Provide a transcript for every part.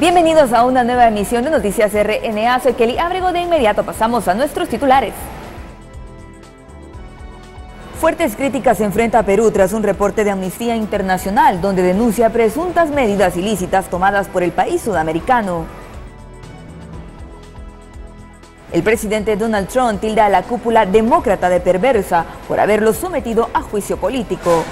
Bienvenidos a una nueva emisión de Noticias RNA. Soy Kelly Ábrego. De inmediato pasamos a nuestros titulares. Fuertes críticas enfrenta a Perú tras un reporte de Amnistía Internacional donde denuncia presuntas medidas ilícitas tomadas por el país sudamericano. El presidente Donald Trump tilda a la cúpula demócrata de perversa por haberlo sometido a juicio político.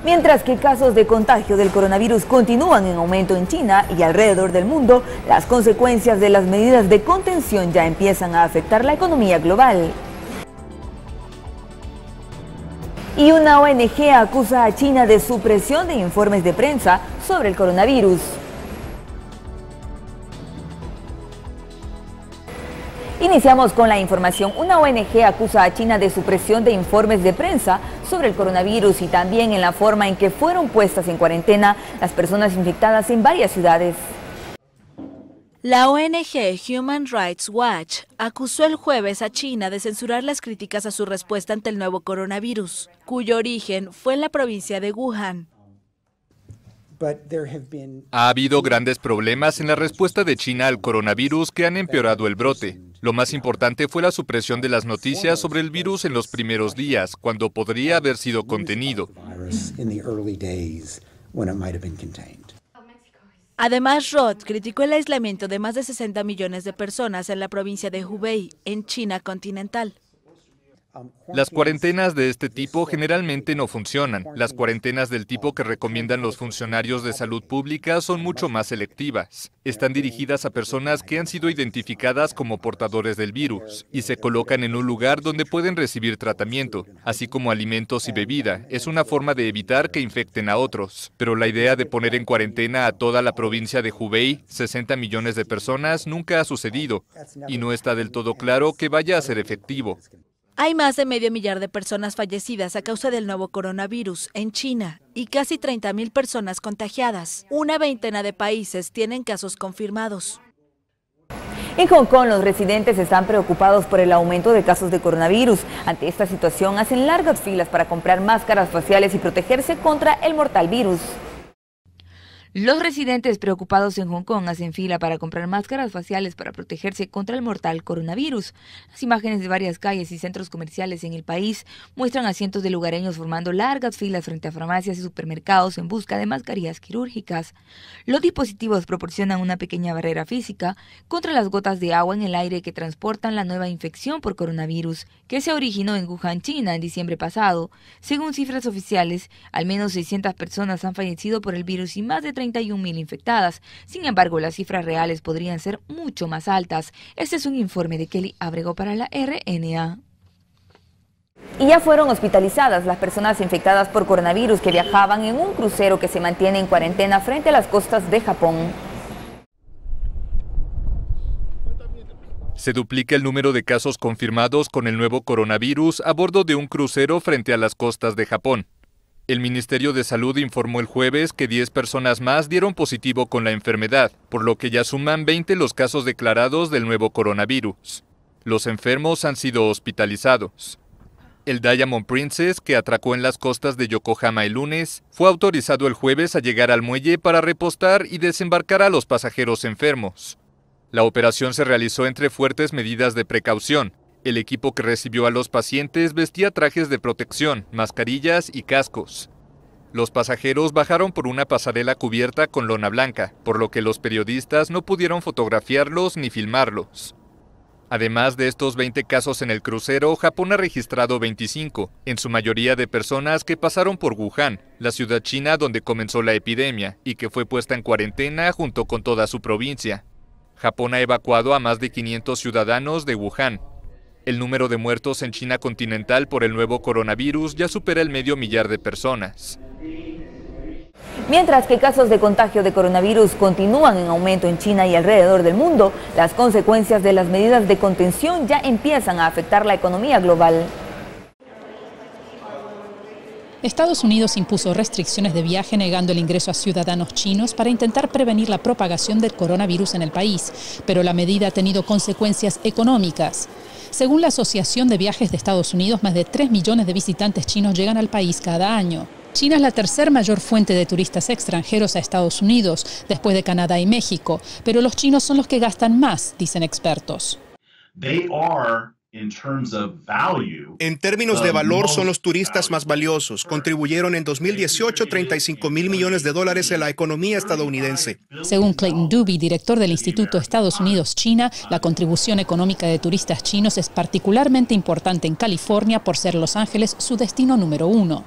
Mientras que casos de contagio del coronavirus continúan en aumento en China y alrededor del mundo, las consecuencias de las medidas de contención ya empiezan a afectar la economía global. Y una ONG acusa a China de supresión de informes de prensa sobre el coronavirus. Iniciamos con la información. Una ONG acusa a China de supresión de informes de prensa sobre el coronavirus y también en la forma en que fueron puestas en cuarentena las personas infectadas en varias ciudades. La ONG Human Rights Watch acusó el jueves a China de censurar las críticas a su respuesta ante el nuevo coronavirus, cuyo origen fue en la provincia de Wuhan. Ha habido grandes problemas en la respuesta de China al coronavirus que han empeorado el brote. Lo más importante fue la supresión de las noticias sobre el virus en los primeros días, cuando podría haber sido contenido. Además, Roth criticó el aislamiento de más de 60 millones de personas en la provincia de Hubei, en China continental. Las cuarentenas de este tipo generalmente no funcionan. Las cuarentenas del tipo que recomiendan los funcionarios de salud pública son mucho más selectivas. Están dirigidas a personas que han sido identificadas como portadores del virus y se colocan en un lugar donde pueden recibir tratamiento, así como alimentos y bebida. Es una forma de evitar que infecten a otros. Pero la idea de poner en cuarentena a toda la provincia de Hubei, 60 millones de personas, nunca ha sucedido y no está del todo claro que vaya a ser efectivo. Hay más de medio millar de personas fallecidas a causa del nuevo coronavirus en China y casi 30.000 personas contagiadas. Una veintena de países tienen casos confirmados. En Hong Kong, los residentes están preocupados por el aumento de casos de coronavirus. Ante esta situación, hacen largas filas para comprar máscaras faciales y protegerse contra el mortal virus. Los residentes preocupados en Hong Kong hacen fila para comprar máscaras faciales para protegerse contra el mortal coronavirus. Las imágenes de varias calles y centros comerciales en el país muestran a cientos de lugareños formando largas filas frente a farmacias y supermercados en busca de mascarillas quirúrgicas. Los dispositivos proporcionan una pequeña barrera física contra las gotas de agua en el aire que transportan la nueva infección por coronavirus, que se originó en Wuhan, China, en diciembre pasado. Según cifras oficiales, al menos 600 personas han fallecido por el virus y más de 31.000 infectadas. Sin embargo, las cifras reales podrían ser mucho más altas. Este es un informe de Kelly Ábrego para la RNA. Y ya fueron hospitalizadas las personas infectadas por coronavirus que viajaban en un crucero que se mantiene en cuarentena frente a las costas de Japón. Se duplica el número de casos confirmados con el nuevo coronavirus a bordo de un crucero frente a las costas de Japón. El Ministerio de Salud informó el jueves que 10 personas más dieron positivo con la enfermedad, por lo que ya suman 20 los casos declarados del nuevo coronavirus. Los enfermos han sido hospitalizados. El Diamond Princess, que atracó en las costas de Yokohama el lunes, fue autorizado el jueves a llegar al muelle para repostar y desembarcar a los pasajeros enfermos. La operación se realizó entre fuertes medidas de precaución. El equipo que recibió a los pacientes vestía trajes de protección, mascarillas y cascos. Los pasajeros bajaron por una pasarela cubierta con lona blanca, por lo que los periodistas no pudieron fotografiarlos ni filmarlos. Además de estos 20 casos en el crucero, Japón ha registrado 25, en su mayoría de personas que pasaron por Wuhan, la ciudad china donde comenzó la epidemia y que fue puesta en cuarentena junto con toda su provincia. Japón ha evacuado a más de 500 ciudadanos de Wuhan. El número de muertos en China continental por el nuevo coronavirus ya supera el medio millar de personas. Mientras que casos de contagio de coronavirus continúan en aumento en China y alrededor del mundo, las consecuencias de las medidas de contención ya empiezan a afectar la economía global. Estados Unidos impuso restricciones de viaje negando el ingreso a ciudadanos chinos para intentar prevenir la propagación del coronavirus en el país, pero la medida ha tenido consecuencias económicas. Según la Asociación de Viajes de Estados Unidos, más de 3 millones de visitantes chinos llegan al país cada año. China es la tercer mayor fuente de turistas extranjeros a Estados Unidos, después de Canadá y México, pero los chinos son los que gastan más, dicen expertos. En términos de valor, son los turistas más valiosos. Contribuyeron en 2018 $35,000 millones a la economía estadounidense. Según Clayton Duby, director del Instituto Estados Unidos-China, la contribución económica de turistas chinos es particularmente importante en California por ser Los Ángeles su destino número 1.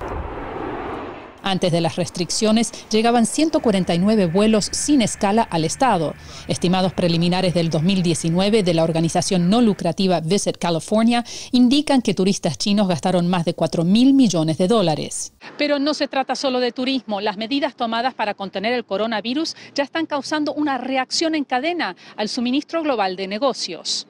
Antes de las restricciones, llegaban 149 vuelos sin escala al estado. Estimados preliminares del 2019 de la organización no lucrativa Visit California indican que turistas chinos gastaron más de $4,000 millones. Pero no se trata solo de turismo. Las medidas tomadas para contener el coronavirus ya están causando una reacción en cadena al suministro global de negocios.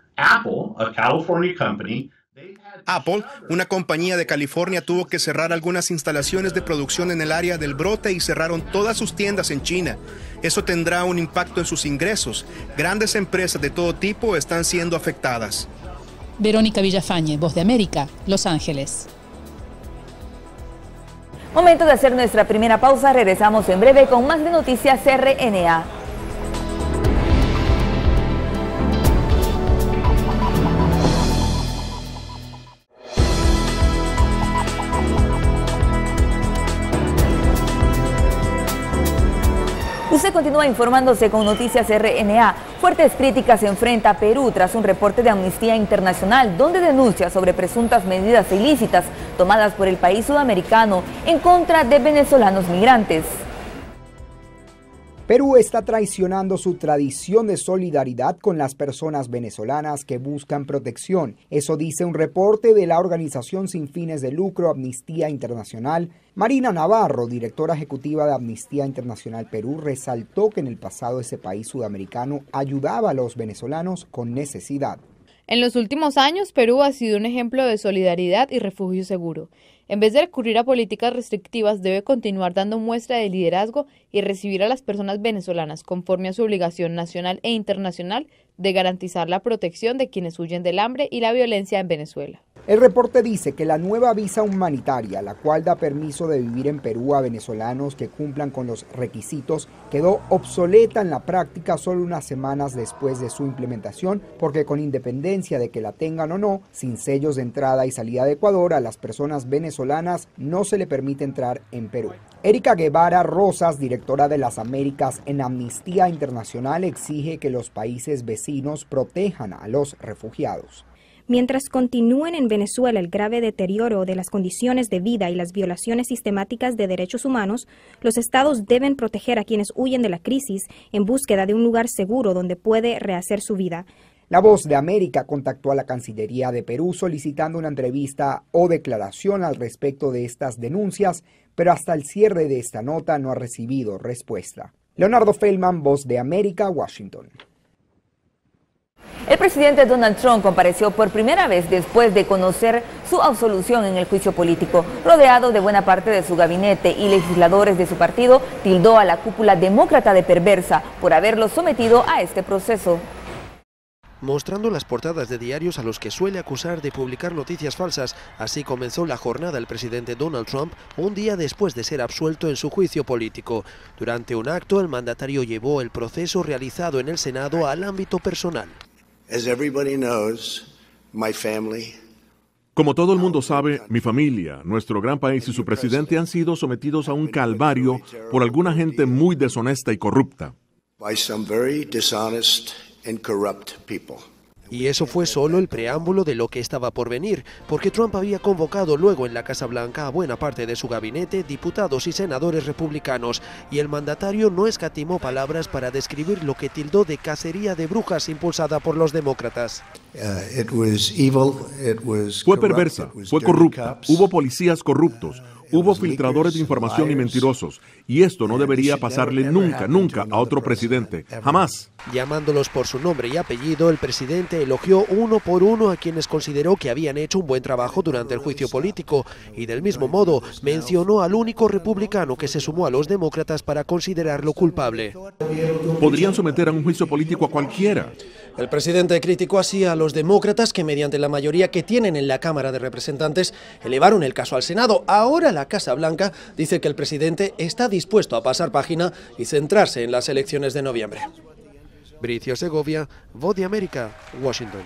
Apple, una compañía de California, tuvo que cerrar algunas instalaciones de producción en el área del brote y cerraron todas sus tiendas en China. Eso tendrá un impacto en sus ingresos. Grandes empresas de todo tipo están siendo afectadas. Verónica Villafañe, Voz de América, Los Ángeles. Momento de hacer nuestra primera pausa. Regresamos en breve con más de Noticias RNA. Usted continúa informándose con Noticias RNA. Fuertes críticas enfrenta Perú tras un reporte de Amnistía Internacional donde denuncia sobre presuntas medidas ilícitas tomadas por el país sudamericano en contra de venezolanos migrantes. Perú está traicionando su tradición de solidaridad con las personas venezolanas que buscan protección. Eso dice un reporte de la organización sin fines de lucro Amnistía Internacional. Marina Navarro, directora ejecutiva de Amnistía Internacional Perú, resaltó que en el pasado ese país sudamericano ayudaba a los venezolanos con necesidad. En los últimos años, Perú ha sido un ejemplo de solidaridad y refugio seguro. En vez de recurrir a políticas restrictivas, debe continuar dando muestra de liderazgo y recibir a las personas venezolanas conforme a su obligación nacional e internacional de garantizar la protección de quienes huyen del hambre y la violencia en Venezuela. El reporte dice que la nueva visa humanitaria, la cual da permiso de vivir en Perú a venezolanos que cumplan con los requisitos, quedó obsoleta en la práctica solo unas semanas después de su implementación, porque con independencia de que la tengan o no, sin sellos de entrada y salida de Ecuador, a las personas venezolanas no se le permite entrar en Perú. Erika Guevara Rosas, directora de las Américas en Amnistía Internacional, exige que los países vecinos protejan a los refugiados. Mientras continúen en Venezuela el grave deterioro de las condiciones de vida y las violaciones sistemáticas de derechos humanos, los estados deben proteger a quienes huyen de la crisis en búsqueda de un lugar seguro donde puede rehacer su vida. La Voz de América contactó a la Cancillería de Perú solicitando una entrevista o declaración al respecto de estas denuncias, pero hasta el cierre de esta nota no ha recibido respuesta. Leonardo Feldman, Voz de América, Washington. El presidente Donald Trump compareció por primera vez después de conocer su absolución en el juicio político. Rodeado de buena parte de su gabinete y legisladores de su partido, tildó a la cúpula demócrata de perversa por haberlo sometido a este proceso. Mostrando las portadas de diarios a los que suele acusar de publicar noticias falsas, así comenzó la jornada el presidente Donald Trump un día después de ser absuelto en su juicio político. Durante un acto, el mandatario llevó el proceso realizado en el Senado al ámbito personal. Como todo el mundo sabe, mi familia, nuestro gran país y su presidente han sido sometidos a un calvario por alguna gente muy deshonesta y corrupta. Y eso fue solo el preámbulo de lo que estaba por venir, porque Trump había convocado luego en la Casa Blanca a buena parte de su gabinete, diputados y senadores republicanos, y el mandatario no escatimó palabras para describir lo que tildó de cacería de brujas impulsada por los demócratas. Fue perversa, fue corrupta, hubo policías corruptos, hubo filtradores de información y mentirosos, y esto no debería pasarle nunca a otro presidente, jamás. Llamándolos por su nombre y apellido, el presidente elogió uno por uno a quienes consideró que habían hecho un buen trabajo durante el juicio político, y del mismo modo mencionó al único republicano que se sumó a los demócratas para considerarlo culpable. Podrían someter a un juicio político a cualquiera. El presidente criticó así a los demócratas que mediante la mayoría que tienen en la Cámara de Representantes elevaron el caso al Senado. Ahora la la Casa Blanca dice que el presidente está dispuesto a pasar página y centrarse en las elecciones de noviembre. Bricio Segovia, Voz de América, Washington.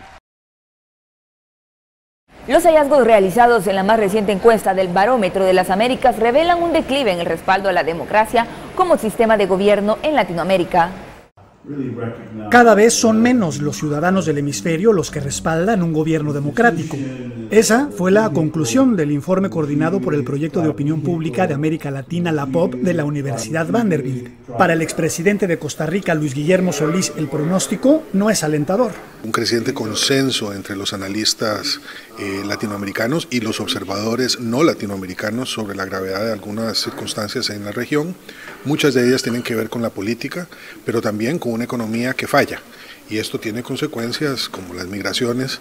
Los hallazgos realizados en la más reciente encuesta del Barómetro de las Américas revelan un declive en el respaldo a la democracia como sistema de gobierno en Latinoamérica. Cada vez son menos los ciudadanos del hemisferio los que respaldan un gobierno democrático. Esa fue la conclusión del informe coordinado por el Proyecto de Opinión Pública de América Latina, la POP, de la Universidad Vanderbilt. Para el expresidente de Costa Rica, Luis Guillermo Solís, el pronóstico no es alentador. Un creciente consenso entre los analistas latinoamericanos y los observadores no latinoamericanos sobre la gravedad de algunas circunstancias en la región. Muchas de ellas tienen que ver con la política, pero también con una economía que falla. Y esto tiene consecuencias como las migraciones.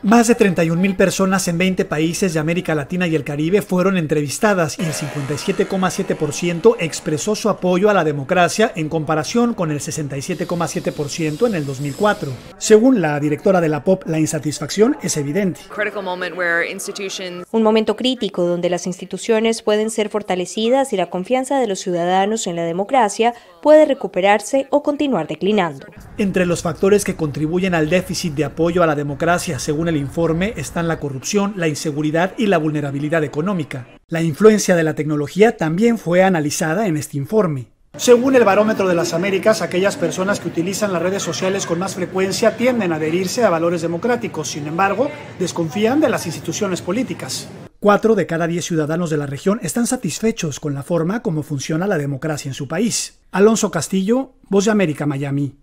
Más de 31.000 personas en 20 países de América Latina y el Caribe fueron entrevistadas y el 57,7% expresó su apoyo a la democracia en comparación con el 67,7% en el 2004. Según la directora de la POP, la insatisfacción es evidente. Un momento crítico donde las instituciones pueden ser fortalecidas y la confianza de los ciudadanos en la democracia puede recuperarse o continuar declinando. Entre los factores que contribuyen al déficit de apoyo a la democracia, según el informe, están la corrupción, la inseguridad y la vulnerabilidad económica. La influencia de la tecnología también fue analizada en este informe. Según el Barómetro de las Américas, aquellas personas que utilizan las redes sociales con más frecuencia tienden a adherirse a valores democráticos. Sin embargo, desconfían de las instituciones políticas. 4 de cada 10 ciudadanos de la región están satisfechos con la forma como funciona la democracia en su país. Alonso Castillo, Voz de América, Miami.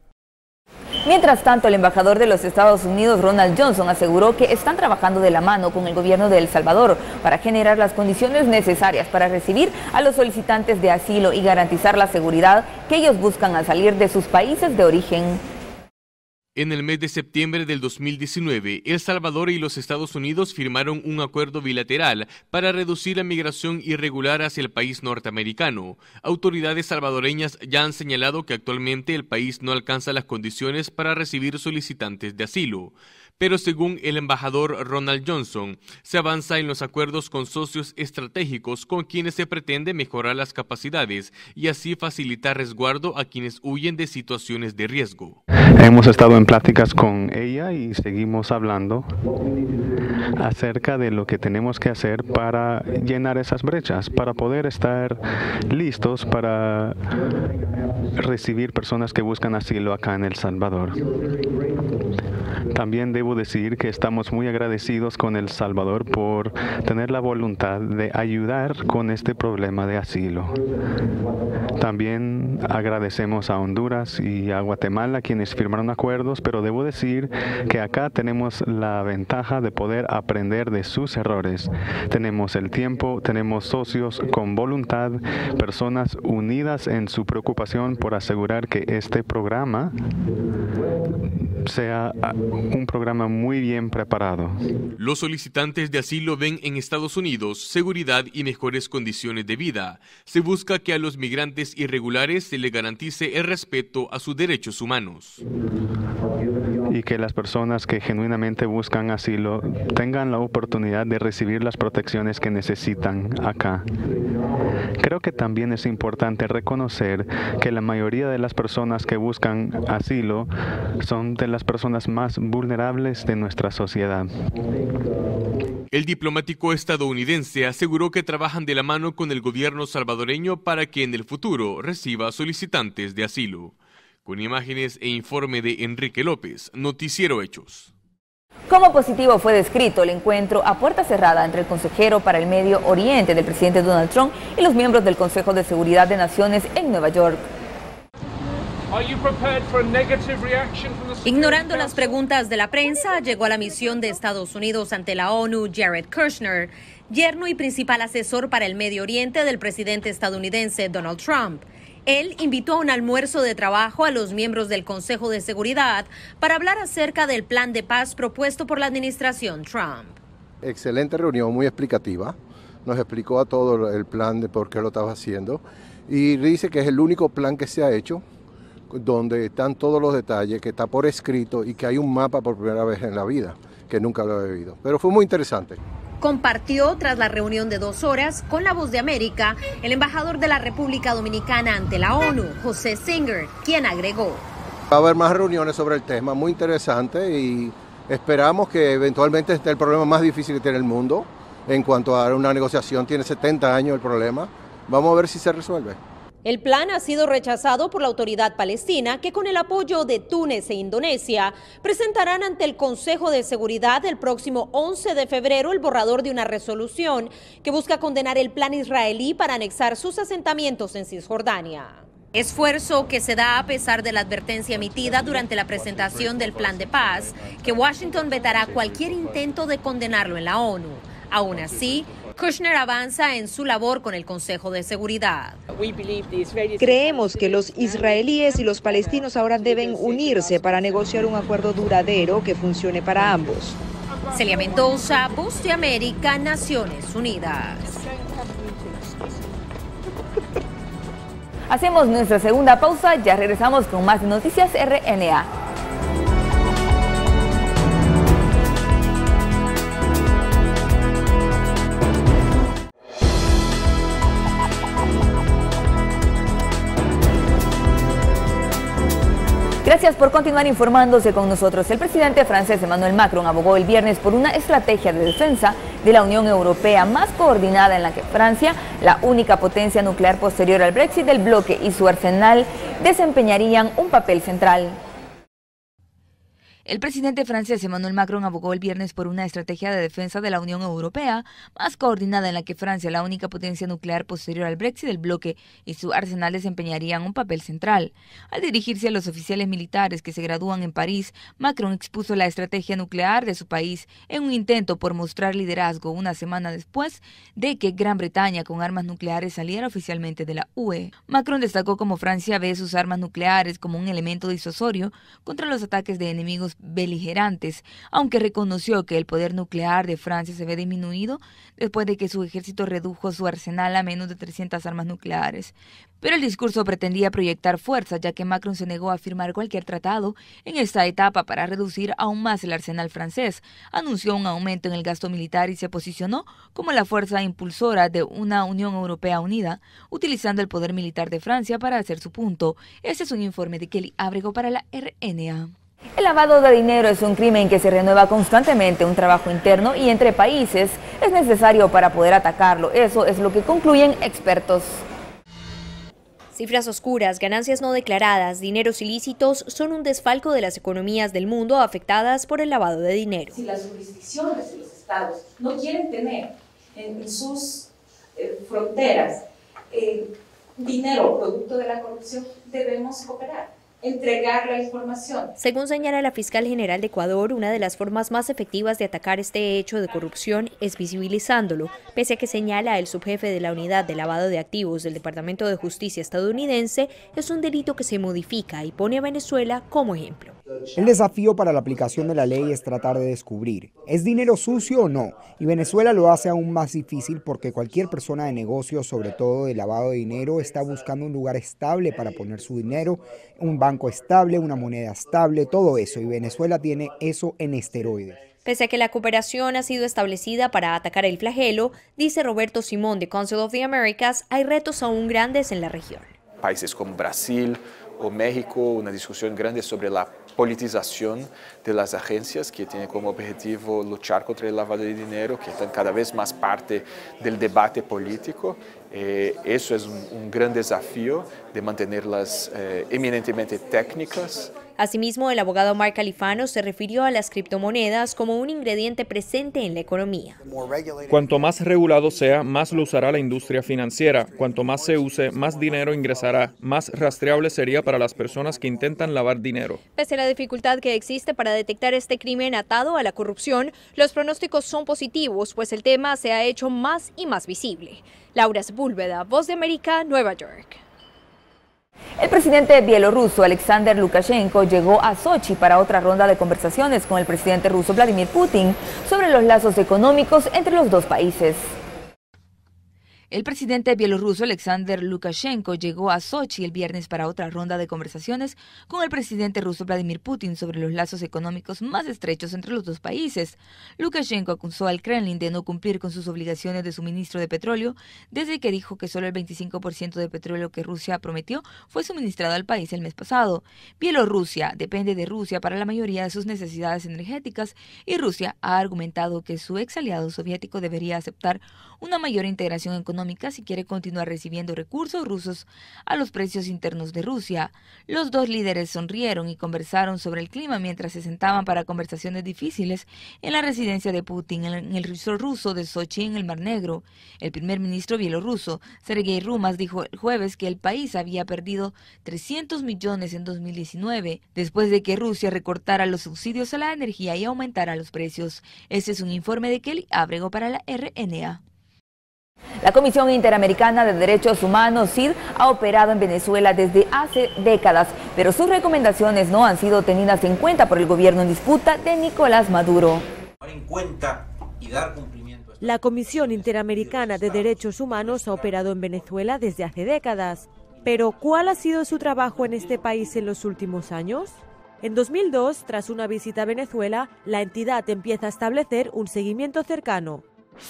Mientras tanto, el embajador de los Estados Unidos, Ronald Johnson, aseguró que están trabajando de la mano con el gobierno de El Salvador para generar las condiciones necesarias para recibir a los solicitantes de asilo y garantizar la seguridad que ellos buscan al salir de sus países de origen. En el mes de septiembre del 2019, El Salvador y los Estados Unidos firmaron un acuerdo bilateral para reducir la migración irregular hacia el país norteamericano. Autoridades salvadoreñas ya han señalado que actualmente el país no alcanza las condiciones para recibir solicitantes de asilo. Pero según el embajador Ronald Johnson, se avanza en los acuerdos con socios estratégicos con quienes se pretende mejorar las capacidades y así facilitar resguardo a quienes huyen de situaciones de riesgo. Hemos estado en pláticas con ella y seguimos hablando acerca de lo que tenemos que hacer para llenar esas brechas, para poder estar listos para recibir personas que buscan asilo acá en El Salvador. También debo decir que estamos muy agradecidos con El Salvador por tener la voluntad de ayudar con este problema de asilo. También agradecemos a Honduras y a Guatemala quienes firmaron acuerdos, pero debo decir que acá tenemos la ventaja de poder aprender de sus errores. Tenemos el tiempo, tenemos socios con voluntad, personas unidas en su preocupación por asegurar que este programa sea un programa muy bien preparado. Los solicitantes de asilo ven en Estados Unidos seguridad y mejores condiciones de vida. Se busca que a los migrantes irregulares se les garantice el respeto a sus derechos humanos. Y que las personas que genuinamente buscan asilo tengan la oportunidad de recibir las protecciones que necesitan acá. Creo que también es importante reconocer que la mayoría de las personas que buscan asilo son de las personas más vulnerables de nuestra sociedad. El diplomático estadounidense aseguró que trabajan de la mano con el gobierno salvadoreño para que en el futuro reciba solicitantes de asilo. Con imágenes e informe de Enrique López, Noticiero Hechos. Como positivo fue descrito el encuentro a puerta cerrada entre el consejero para el Medio Oriente del presidente Donald Trump y los miembros del Consejo de Seguridad de Naciones en Nueva York. Ignorando las preguntas de la prensa, llegó a la misión de Estados Unidos ante la ONU Jared Kushner, yerno y principal asesor para el Medio Oriente del presidente estadounidense Donald Trump. Él invitó a un almuerzo de trabajo a los miembros del Consejo de Seguridad para hablar acerca del plan de paz propuesto por la administración Trump. Excelente reunión, muy explicativa. Nos explicó a todo el plan de por qué lo estaba haciendo y dice que es el único plan que se ha hecho donde están todos los detalles, que está por escrito y que hay un mapa por primera vez en la vida, que nunca lo he vivido. Pero fue muy interesante. compartió tras la reunión de 2 horas con La Voz de América el embajador de la República Dominicana ante la ONU, José Singer, quien agregó: va a haber más reuniones sobre el tema, muy interesante, y esperamos que eventualmente esté el problema más difícil que tiene el mundo. En cuanto a una negociación, tiene 70 años el problema. Vamos a ver si se resuelve. El plan ha sido rechazado por la autoridad palestina, que con el apoyo de Túnez e Indonesia presentarán ante el Consejo de Seguridad el próximo 11 de febrero el borrador de una resolución que busca condenar el plan israelí para anexar sus asentamientos en Cisjordania. Esfuerzo que se da a pesar de la advertencia emitida durante la presentación del plan de paz, que Washington vetará cualquier intento de condenarlo en la ONU. Aún así, Kushner avanza en su labor con el Consejo de Seguridad. Creemos que los israelíes y los palestinos ahora deben unirse para negociar un acuerdo duradero que funcione para ambos. Celia Mendoza, Voz de América, Naciones Unidas. Hacemos nuestra segunda pausa, ya regresamos con más noticias RNA. Gracias por continuar informándose con nosotros. El presidente francés Emmanuel Macron abogó el viernes por una estrategia de defensa de la Unión Europea más coordinada, en la que Francia, la única potencia nuclear posterior al Brexit del bloque, y su arsenal desempeñarían un papel central. El presidente francés Emmanuel Macron abogó el viernes por una estrategia de defensa de la Unión Europea más coordinada, en la que Francia, la única potencia nuclear posterior al Brexit del bloque, y su arsenal desempeñarían un papel central. Al dirigirse a los oficiales militares que se gradúan en París, Macron expuso la estrategia nuclear de su país en un intento por mostrar liderazgo una semana después de que Gran Bretaña, con armas nucleares, saliera oficialmente de la UE. Macron destacó cómo Francia ve sus armas nucleares como un elemento disuasorio contra los ataques de enemigos beligerantes, aunque reconoció que el poder nuclear de Francia se ve disminuido después de que su ejército redujo su arsenal a menos de 300 armas nucleares. Pero el discurso pretendía proyectar fuerza, ya que Macron se negó a firmar cualquier tratado en esta etapa para reducir aún más el arsenal francés. Anunció un aumento en el gasto militar y se posicionó como la fuerza impulsora de una Unión Europea unida, utilizando el poder militar de Francia para hacer su punto. Este es un informe de Kelly Ábrego para la RNA. El lavado de dinero es un crimen que se renueva constantemente. Un trabajo interno y entre países es necesario para poder atacarlo. Eso es lo que concluyen expertos. Cifras oscuras, ganancias no declaradas, dineros ilícitos son un desfalco de las economías del mundo afectadas por el lavado de dinero. Si las jurisdicciones de los estados no quieren tener en sus fronteras dinero producto de la corrupción, debemos cooperar, entregar la información. Según señala la fiscal general de Ecuador, una de las formas más efectivas de atacar este hecho de corrupción es visibilizándolo, pese a que señala el subjefe de la unidad de lavado de activos del Departamento de Justicia estadounidense, es un delito que se modifica y pone a Venezuela como ejemplo. El desafío para la aplicación de la ley es tratar de descubrir, ¿es dinero sucio o no? Y Venezuela lo hace aún más difícil porque cualquier persona de negocios, sobre todo de lavado de dinero, está buscando un lugar estable para poner su dinero, un banco estable, una moneda estable, todo eso, y Venezuela tiene eso en esteroides. Pese a que la cooperación ha sido establecida para atacar el flagelo, dice Roberto Simón de Council of the Americas, hay retos aún grandes en la región. Países como Brasil o México, una discusión grande sobre la politización de las agencias, que tiene como objetivo luchar contra el lavado de dinero, que están cada vez más parte del debate político. Eso es un gran desafío de mantenerlas eminentemente técnicas. Asimismo, el abogado Mark Califano se refirió a las criptomonedas como un ingrediente presente en la economía. Cuanto más regulado sea, más lo usará la industria financiera. Cuanto más se use, más dinero ingresará, más rastreable sería para las personas que intentan lavar dinero. Pese a la dificultad que existe para detectar este crimen atado a la corrupción, los pronósticos son positivos, pues el tema se ha hecho más y más visible. Laura Sepúlveda, Voz de América, Nueva York. El presidente bielorruso Alexander Lukashenko llegó a Sochi para otra ronda de conversaciones con el presidente ruso Vladimir Putin sobre los lazos económicos entre los dos países. El presidente bielorruso Alexander Lukashenko llegó a Sochi el viernes para otra ronda de conversaciones con el presidente ruso Vladimir Putin sobre los lazos económicos más estrechos entre los dos países. Lukashenko acusó al Kremlin de no cumplir con sus obligaciones de suministro de petróleo desde que dijo que solo el 25% de petróleo que Rusia prometió fue suministrado al país el mes pasado. Bielorrusia depende de Rusia para la mayoría de sus necesidades energéticas y Rusia ha argumentado que su ex aliado soviético debería aceptar una mayor integración económica si quiere continuar recibiendo recursos rusos a los precios internos de Rusia. Los dos líderes sonrieron y conversaron sobre el clima mientras se sentaban para conversaciones difíciles en la residencia de Putin en el resort ruso de Sochi en el Mar Negro. El primer ministro bielorruso, Sergei Rumas, dijo el jueves que el país había perdido 300 millones en 2019 después de que Rusia recortara los subsidios a la energía y aumentara los precios. Este es un informe de Kelly Ábrego para la RNA. La Comisión Interamericana de Derechos Humanos, CID, ha operado en Venezuela desde hace décadas, pero sus recomendaciones no han sido tenidas en cuenta por el gobierno en disputa de Nicolás Maduro. La Comisión Interamericana de Derechos Humanos ha operado en Venezuela desde hace décadas, pero ¿cuál ha sido su trabajo en este país en los últimos años? En 2002, tras una visita a Venezuela, la entidad empieza a establecer un seguimiento cercano.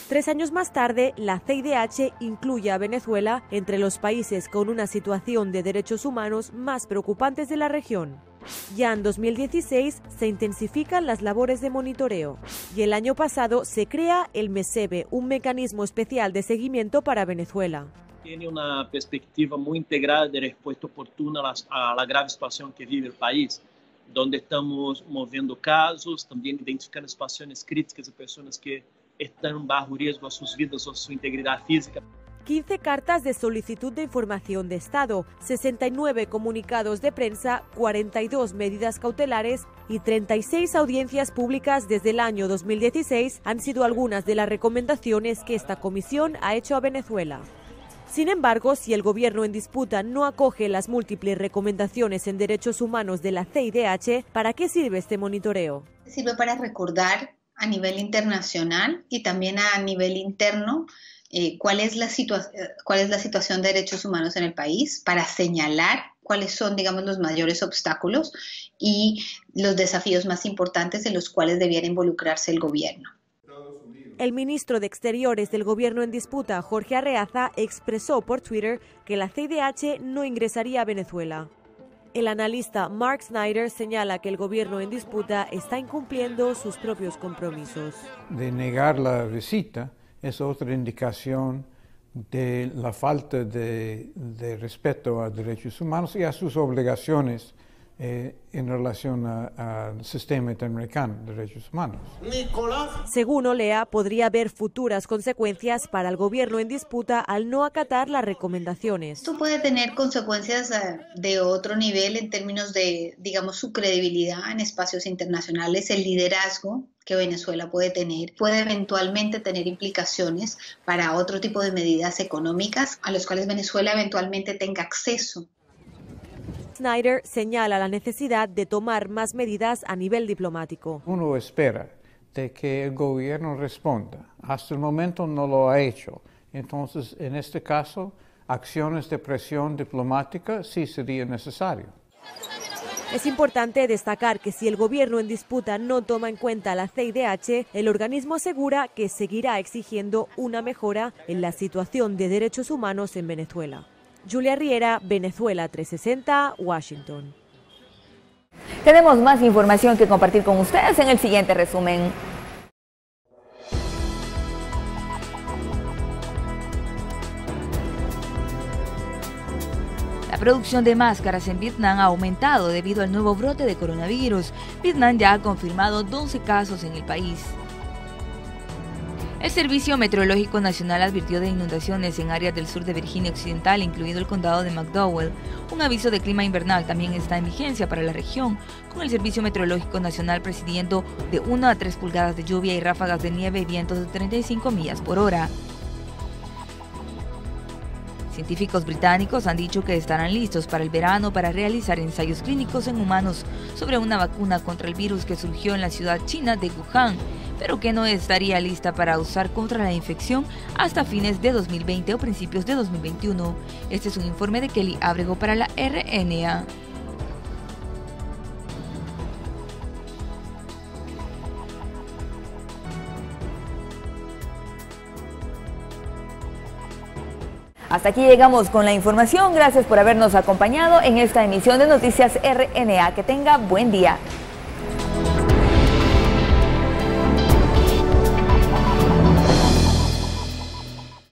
3 años más tarde, la CIDH incluye a Venezuela entre los países con una situación de derechos humanos más preocupantes de la región. Ya en 2016 se intensifican las labores de monitoreo y el año pasado se crea el MESEVE, un mecanismo especial de seguimiento para Venezuela. Tiene una perspectiva muy integral de respuesta oportuna a la grave situación que vive el país, donde estamos moviendo casos, también identificando situaciones críticas de personas que están bajo riesgo a sus vidas o su integridad física. 15 cartas de solicitud de información de Estado, 69 comunicados de prensa, 42 medidas cautelares y 36 audiencias públicas desde el año 2016 han sido algunas de las recomendaciones que esta comisión ha hecho a Venezuela. Sin embargo, si el gobierno en disputa no acoge las múltiples recomendaciones en derechos humanos de la CIDH, ¿para qué sirve este monitoreo? Sirve para recordar a nivel internacional y también a nivel interno cuál es la situación de derechos humanos en el país, para señalar cuáles son, digamos, los mayores obstáculos y los desafíos más importantes en los cuales debiera involucrarse el gobierno. El ministro de Exteriores del gobierno en disputa, Jorge Arreaza, expresó por Twitter que la CIDH no ingresaría a Venezuela. El analista Mark Snyder señala que el gobierno en disputa está incumpliendo sus propios compromisos. De negar la visita es otra indicación de la falta de respeto a derechos humanos y a sus obligaciones en relación al sistema interamericano de derechos humanos. Según OLEA, podría haber futuras consecuencias para el gobierno en disputa al no acatar las recomendaciones. Esto puede tener consecuencias de otro nivel en términos de, digamos, su credibilidad en espacios internacionales, el liderazgo que Venezuela puede tener, puede eventualmente tener implicaciones para otro tipo de medidas económicas a los cuales Venezuela eventualmente tenga acceso. Snyder señala la necesidad de tomar más medidas a nivel diplomático. Uno espera de que el gobierno responda. Hasta el momento no lo ha hecho. Entonces, en este caso, acciones de presión diplomática sí sería necesario. Es importante destacar que si el gobierno en disputa no toma en cuenta la CIDH, el organismo asegura que seguirá exigiendo una mejora en la situación de derechos humanos en Venezuela. Julia Riera, Venezuela 360, Washington. Tenemos más información que compartir con ustedes en el siguiente resumen. La producción de máscaras en Vietnam ha aumentado debido al nuevo brote de coronavirus. Vietnam ya ha confirmado 12 casos en el país. El Servicio Meteorológico Nacional advirtió de inundaciones en áreas del sur de Virginia Occidental, incluido el condado de McDowell. Un aviso de clima invernal también está en vigencia para la región, con el Servicio Meteorológico Nacional presidiendo de 1 a 3 pulgadas de lluvia y ráfagas de nieve y vientos de 35 millas por hora. Científicos británicos han dicho que estarán listos para el verano para realizar ensayos clínicos en humanos sobre una vacuna contra el virus que surgió en la ciudad china de Wuhan, pero que no estaría lista para usar contra la infección hasta fines de 2020 o principios de 2021. Este es un informe de Kelly Ábrego para la RNA. Hasta aquí llegamos con la información. Gracias por habernos acompañado en esta emisión de Noticias RNA. Que tenga buen día.